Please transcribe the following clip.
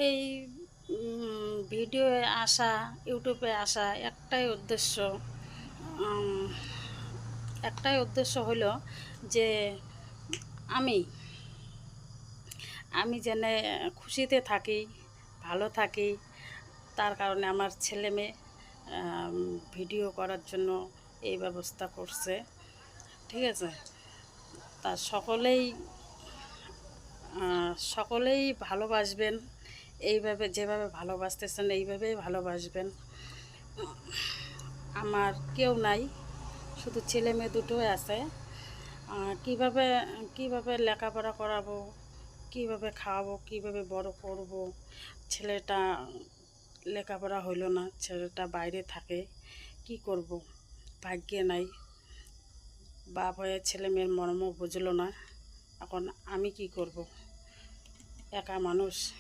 এই ভিডিওয়ে আসা, ইউটিউবে আসা উম, একটাই উদ্দেশ্য হলো যে আমি আমি যেন খুশিতে থাকি, ভালো থাকি। তার কারণে আমার ছেলে মেয়ে ভিডিও করার জন্য এই ব্যবস্থা করছে। ঠিক আছে, তা সকলেই ভালোবাসবেন, এইভাবে যেভাবে ভালোবাসতেছেন এইভাবেই ভালোবাসবেন। আমার কেউ নাই, শুধু ছেলে মেয়ে দুটোই আছে। কিভাবে কিভাবে লেখাপড়া করাবো, কিভাবে খাওয়াবো, কিভাবে বড় করব। ছেলেটা লেখাপড়া হইল না, ছেলেটা বাইরে থাকে, কি করব, ভাগ্যে নাই। বাপ হয়ে ছেলে মেয়ের মর্ম বুঝলো না, এখন আমি কি করব, একা মানুষ।